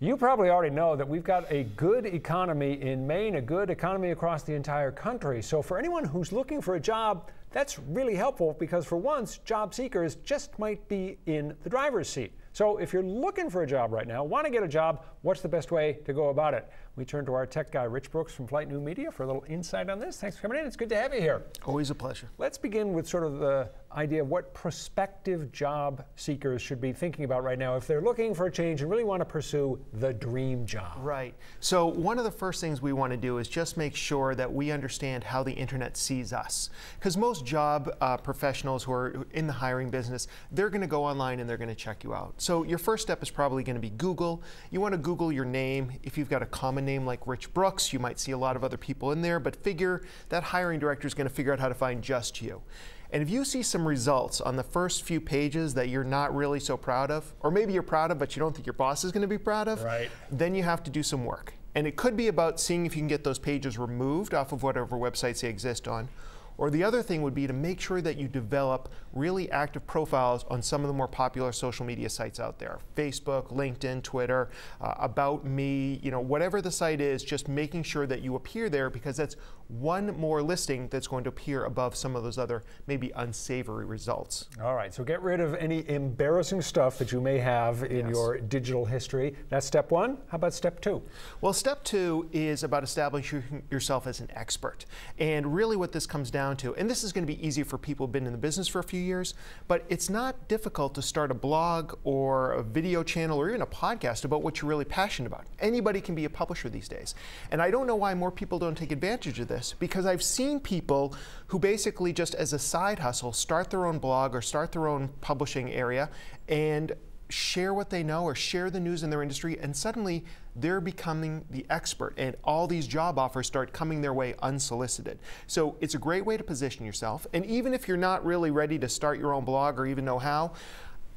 You probably already know that we've got a good economy in Maine, a good economy across the entire country. So for anyone who's looking for a job, that's really helpful because for once, job seekers just might be in the driver's seat. So if you're looking for a job right now, want to get a job, what's the best way to go about it? We turn to our tech guy, Rich Brooks from Flyte New Media for a little insight on this. Thanks for coming in. It's good to have you here. Always a pleasure. Let's begin with sort of the idea of what prospective job seekers should be thinking about right now if they're looking for a change and really want to pursue the dream job. Right. So one of the first things we want to do is just make sure that we understand how the internet sees us. Because most job professionals who are in the hiring business, they're going to go online and they're going to check you out. So your first step is probably going to be Google. You want to Google your name. If you've got a common name like Rich Brooks, you might see a lot of other people in there, but figure that hiring director is going to figure out how to find just you. And if you see some results on the first few pages that you're not really so proud of, or maybe you're proud of but you don't think your boss is going to be proud of, right, then you have to do some work. And it could be about seeing if you can get those pages removed off of whatever websites they exist on. Or the other thing would be to make sure that you develop really active profiles on some of the more popular social media sites out there. Facebook, LinkedIn, Twitter, About Me, whatever the site is, just making sure that you appear there because that's one more listing that's going to appear above some of those other maybe unsavory results. All right, so get rid of any embarrassing stuff that you may have in your digital history. That's step one. How about step two? Well, step two is about establishing yourself as an expert. And really what this comes down to, and this is going to be easy for people who've been in the business for a few years, but it's not difficult to start a blog or a video channel or even a podcast about what you're really passionate about. Anybody can be a publisher these days. And I don't know why more people don't take advantage of this, because I've seen people who basically just as a side hustle start their own blog or start their own publishing area and share what they know or share the news in their industry, and suddenly they're becoming the expert and all these job offers start coming their way unsolicited. So it's a great way to position yourself, and even if you're not really ready to start your own blog or even know how,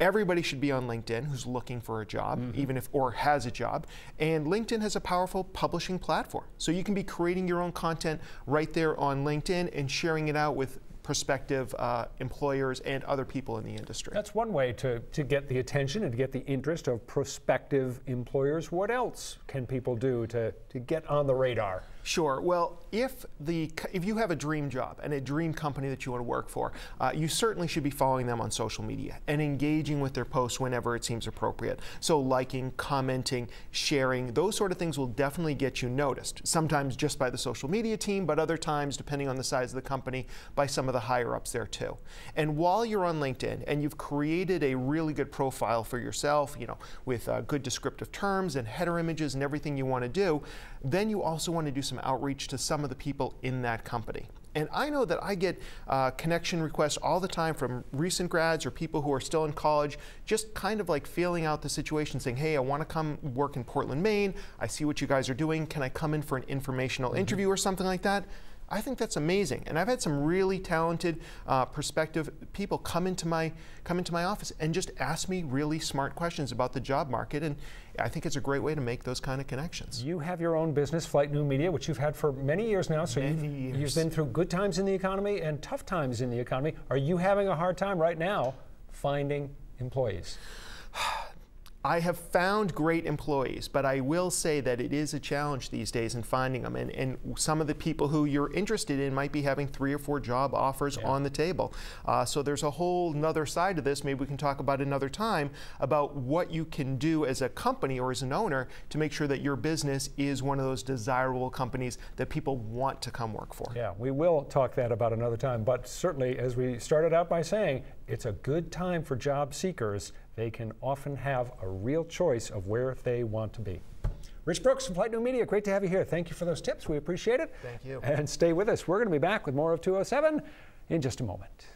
everybody should be on LinkedIn who's looking for a job, even if or has a job. And LinkedIn has a powerful publishing platform. So you can be creating your own content right there on LinkedIn and sharing it out with prospective employers and other people in the industry. That's one way to get the attention and to get the interest of prospective employers. What else can people do to get on the radar? Sure. Well, if you have a dream job and a dream company that you want to work for, you certainly should be following them on social media and engaging with their posts whenever it seems appropriate. So liking, commenting, sharing, those sort of things will definitely get you noticed. Sometimes just by the social media team, but other times, depending on the size of the company, by some of the higher ups there too. And while you're on LinkedIn and you've created a really good profile for yourself, with good descriptive terms and header images and everything you want to do, then you also want to do some outreach to some of the people in that company. And I know that I get connection requests all the time from recent grads or people who are still in college, just kind of like feeling out the situation, saying, hey, I want to come work in Portland, Maine. I see what you guys are doing. Can I come in for an informational interview or something like that? I think that's amazing, and I've had some really talented, prospective people come into my office and just ask me really smart questions about the job market, and I think it's a great way to make those kind of connections. You have your own business, Flyte New Media, which you've had for many years now. So you've been through good times in the economy and tough times in the economy. Are you having a hard time right now finding employees? I have found great employees, but I will say that it is a challenge these days in finding them. And some of the people who you're interested in might be having 3 or 4 job offers on the table. So there's a whole nother side to this, maybe we can talk about another time, about what you can do as a company or as an owner to make sure that your business is one of those desirable companies that people want to come work for. Yeah, we will talk that about another time. But certainly, as we started out by saying, it's a good time for job seekers. They can often have a real choice of where they want to be. Rich Brooks from Flyte New Media, great to have you here. Thank you for those tips. We appreciate it. Thank you. And stay with us. We're going to be back with more of 207 in just a moment.